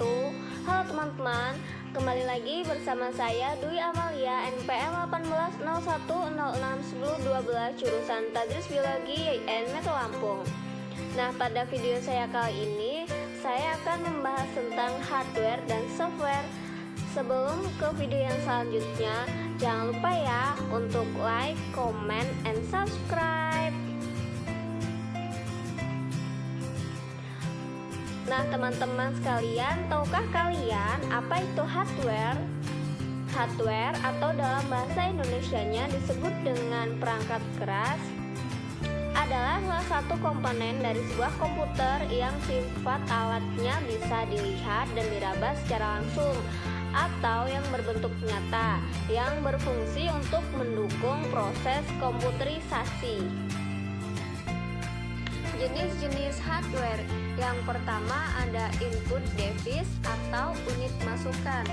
wabarakatuh. Halo teman-teman, kembali lagi bersama saya Dwi Amalia, NPM 1801061012, jurusan Tadris Biologi IAIN Metro Lampung. Nah, pada video saya kali ini, saya akan membahas tentang hardware dan software. Sebelum ke video yang selanjutnya, jangan lupa ya untuk like, comment, and subscribe. Nah, teman-teman sekalian, tahukah kalian apa itu hardware? Hardware atau dalam bahasa Indonesianya disebut dengan perangkat keras adalah salah satu komponen dari sebuah komputer yang sifat alatnya bisa dilihat dan diraba secara langsung atau yang berbentuk nyata yang berfungsi untuk mendukung proses komputerisasi. Jenis-jenis hardware. Yang pertama ada input device atau unit masukan.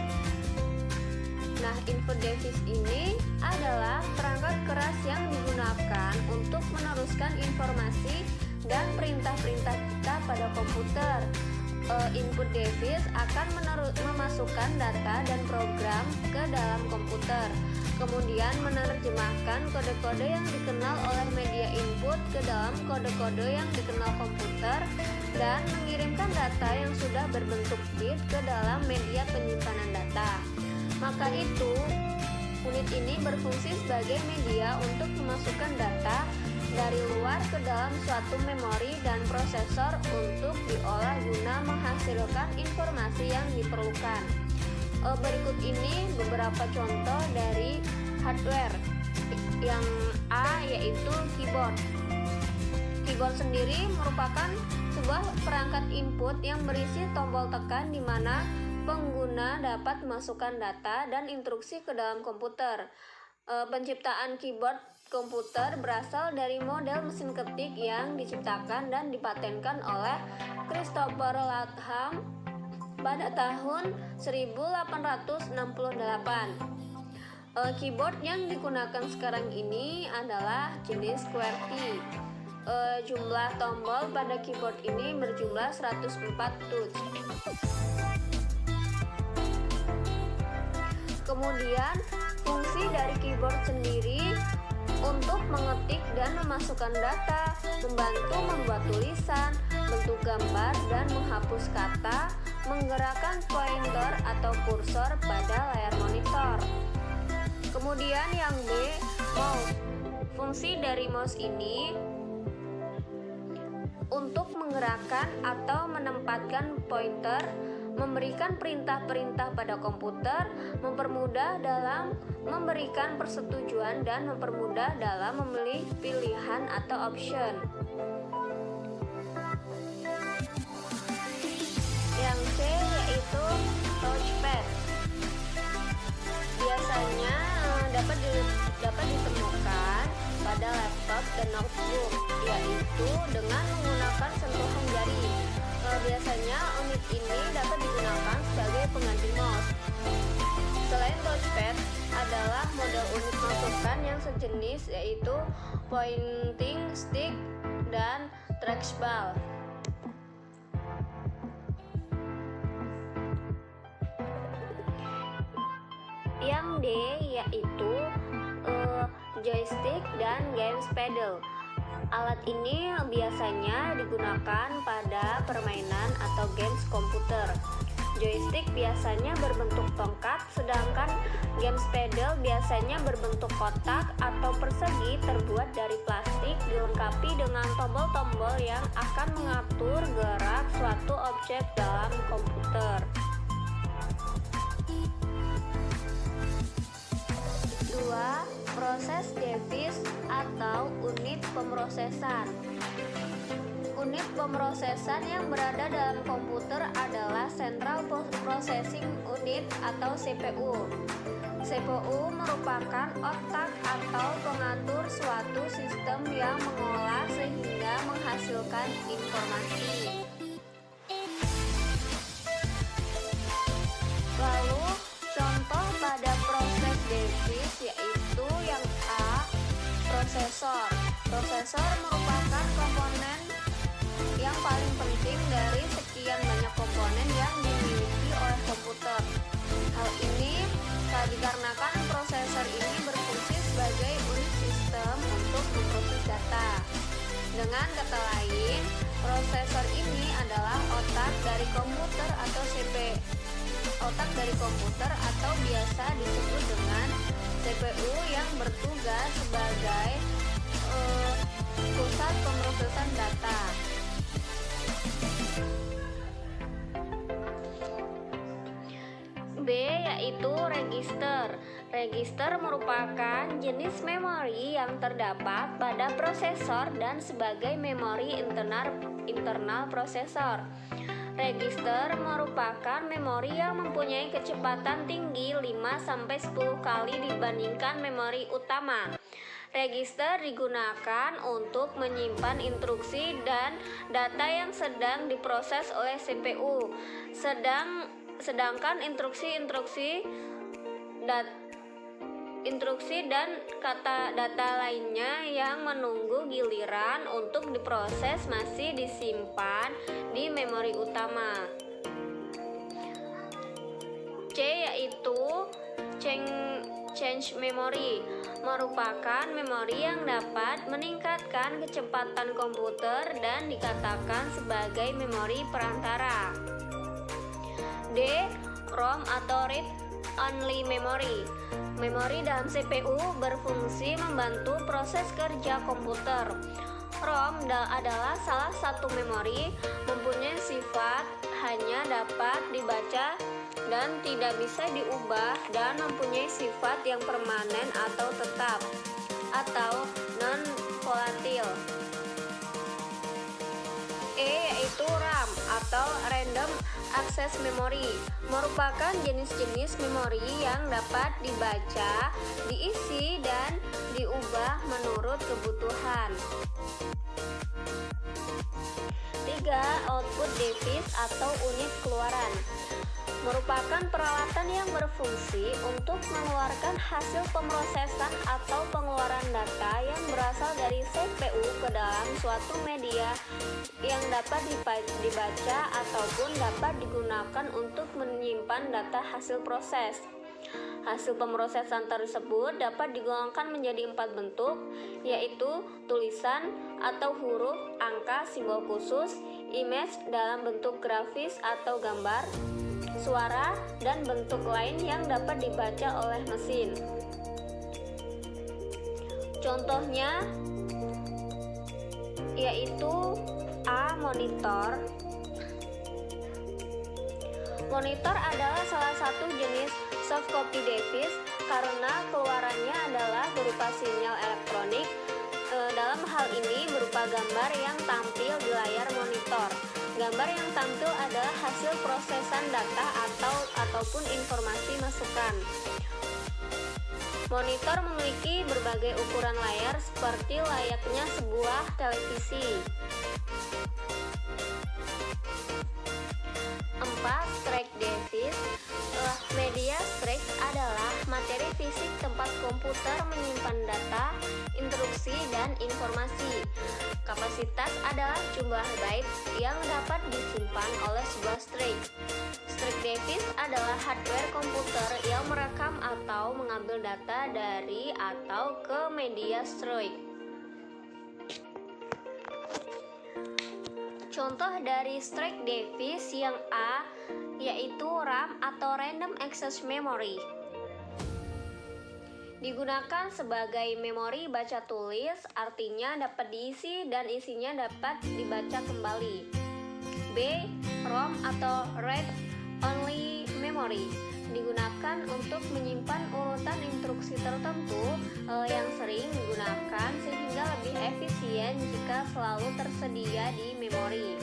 Nah, input device ini adalah perangkat keras yang digunakan untuk meneruskan informasi dan perintah-perintah kita pada komputer. Input device akan memasukkan data dan program ke dalam komputer, kemudian menerjemahkan kode-kode yang dikenal oleh media input ke dalam kode-kode yang dikenal komputer, dan mengirimkan data yang sudah berbentuk bit ke dalam media penyimpanan data. Maka itu, unit ini berfungsi sebagai media untuk memasukkan data dari luar ke dalam suatu memori dan prosesor untuk diolah guna menghasilkan informasi yang diperlukan. Berikut ini beberapa contoh dari hardware. Yang A yaitu keyboard. Keyboard sendiri merupakan sebuah perangkat input yang berisi tombol tekan di mana pengguna dapat memasukkan data dan instruksi ke dalam komputer. Penciptaan keyboard komputer berasal dari model mesin ketik yang diciptakan dan dipatenkan oleh Christopher Latham pada tahun 1868. Keyboard yang digunakan sekarang ini adalah jenis QWERTY. Jumlah tombol pada keyboard ini berjumlah 104 touch. Kemudian fungsi dari keyboard sendiri untuk mengetik dan memasukkan data, membantu membuat tulisan, bentuk gambar, dan menghapus kata, menggerakkan pointer atau kursor pada layar monitor. Kemudian yang B, mouse. Fungsi dari mouse ini untuk menggerakkan atau menempatkan pointer, memberikan perintah-perintah pada komputer, mempermudah dalam memberikan persetujuan, dan mempermudah dalam memilih pilihan atau option. Yang C yaitu touchpad. Biasanya dapat ditemukan pada laptop dan notebook, yaitu dengan menggunakan sentuhan jari. Biasanya unit ini dapat digunakan sebagai pengganti mouse. Selain touchpad, adalah model unit masukan yang sejenis, yaitu pointing stick dan trackball. Yang D yaitu joystick dan games pedal. Alat ini biasanya digunakan pada permainan atau games komputer. Joystick biasanya berbentuk tongkat, sedangkan games pedal biasanya berbentuk kotak atau persegi terbuat dari plastik, dilengkapi dengan tombol-tombol yang akan mengatur gerak suatu objek dalam komputer. 2. Proses device atau unit pemrosesan. Unit pemrosesan yang berada dalam komputer adalah Central Processing Unit atau CPU. CPU merupakan otak atau pengatur suatu sistem yang mengolah sehingga menghasilkan informasi. Lalu, contoh pada proses device yaitu yang A, prosesor. Prosesor merupakan komponen yang paling penting dari sekian banyak komponen yang dimiliki otak dari komputer atau biasa disebut dengan CPU yang bertugas sebagai pusat pemrosesan data. B yaitu register. Register merupakan jenis memori yang terdapat pada prosesor dan sebagai memori internal prosesor. Register merupakan memori yang mempunyai kecepatan tinggi 5-10 kali dibandingkan memori utama. Register digunakan untuk menyimpan instruksi dan data yang sedang diproses oleh CPU. Sedangkan instruksi dan data lainnya yang menunggu giliran untuk diproses masih disimpan di memori utama. C yaitu change memory, merupakan memori yang dapat meningkatkan kecepatan komputer dan dikatakan sebagai memori perantara. D. ROM atau read only memory. Memori dalam CPU berfungsi membantu proses kerja komputer. ROM adalah salah satu memori mempunyai sifat hanya dapat dibaca dan tidak bisa diubah dan mempunyai sifat yang permanen atau tetap atau non-volatil. E yaitu RAM atau Random Access Memory, merupakan jenis-jenis memori yang dapat dibaca, diisi, dan diubah menurut kebutuhan. 3. Output device atau unit keluaran, merupakan peralatan yang berfungsi untuk mengeluarkan hasil pemrosesan atau pengeluaran data yang berasal dari CPU ke dalam suatu media yang dapat dibaca ataupun dapat digunakan untuk menyimpan data hasil proses. Hasil pemrosesan tersebut dapat digolongkan menjadi 4 bentuk, yaitu tulisan atau huruf, angka, simbol khusus, image dalam bentuk grafis atau gambar, suara, dan bentuk lain yang dapat dibaca oleh mesin. Contohnya yaitu A. Monitor. Monitor adalah salah satu jenis softcopy device karena keluarannya adalah berupa sinyal elektronik. Dalam hal ini berupa gambar yang tampil di layar monitor. Gambar yang tampil adalah hasil prosesan data ataupun informasi masukan. Monitor memiliki berbagai ukuran layar seperti layaknya sebuah televisi. 4. Streck device. Media streck adalah materi fisik tempat komputer menyimpan data, instruksi, dan informasi. Kapasitas adalah jumlah byte yang dapat disimpan oleh sebuah streck. Streck device adalah hardware komputer yang merekam atau mengambil data dari atau ke media streck. Contoh dari streck device yang A yaitu RAM atau Random Access Memory. Digunakan sebagai memori baca tulis, artinya dapat diisi dan isinya dapat dibaca kembali. B. ROM atau Read Only Memory, digunakan untuk menyimpan urutan instruksi tertentu yang sering digunakan sehingga lebih efisien jika selalu tersedia di memori.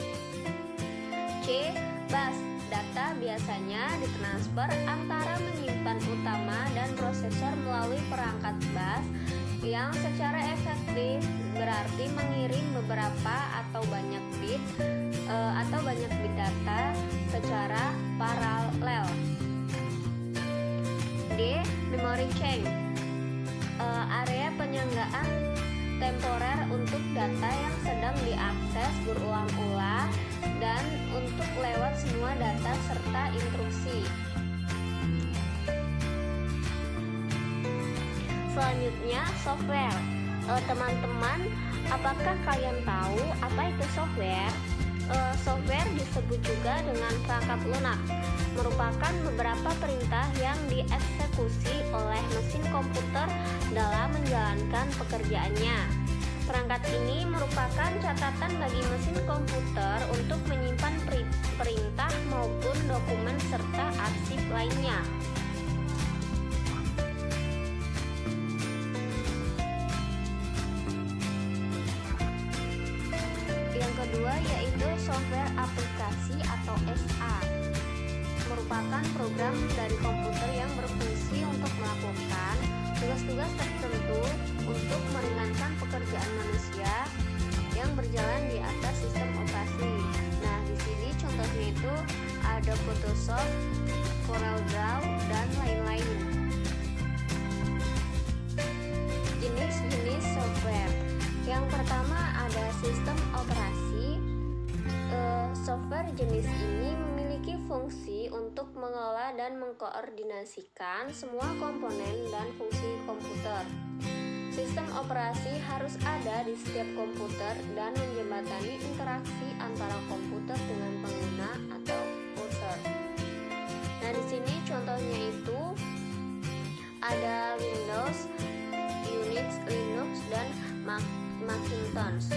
C. Bus. Data biasanya ditransfer antara menyimpan utama dan prosesor melalui perangkat bus yang secara efektif berarti mengirim beberapa atau banyak bit data secara paralel. D. Memory chunk, area penyanggaan temporer untuk data yang sedang diakses berulang-ulang dan untuk lewat semua data serta instruksi. Selanjutnya, software. Teman-teman, apakah kalian tahu apa itu software? Software disebut juga dengan perangkat lunak, merupakan beberapa perintah yang dieksekusi oleh mesin komputer dalam menjalankan pekerjaannya. Perangkat ini merupakan catatan bagi mesin komputer untuk menyimpan perintah maupun dokumen serta arsip lainnya. Yang kedua yaitu software aplikasi atau SA, merupakan program dari komputer yang berfungsi untuk melakukan tugas-tugas tertentu untuk meringankan pekerjaan manusia yang berjalan di atas sistem operasi. Nah, di sini contohnya itu ada Photoshop, CorelDRAW, dan lain-lain. Jenis-jenis software. Yang pertama ada sistem operasi. Software jenis ini memiliki fungsi untuk mengelola dan mengkoordinasikan semua komponen dan fungsi komputer. Sistem operasi harus ada di setiap komputer dan menjembatani interaksi antara komputer dengan pengguna atau user. Nah, di sini contohnya itu ada Windows, Unix, Linux, dan Macintosh.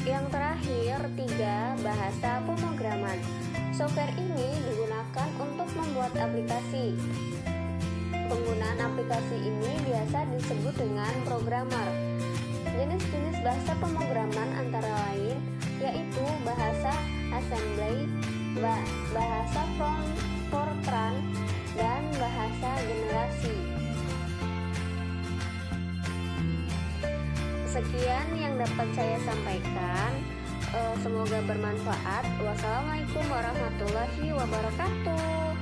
Yang terakhir, 3. Bahasa pemrograman. Software ini digunakan untuk membuat aplikasi. Penggunaan aplikasi ini biasa disebut dengan programmer. Jenis-jenis bahasa pemrograman antara lain yaitu bahasa assembly, bahasa Fortran, dan bahasa generasi. Sekian yang dapat saya sampaikan. Semoga bermanfaat. Wassalamualaikum warahmatullahi wabarakatuh.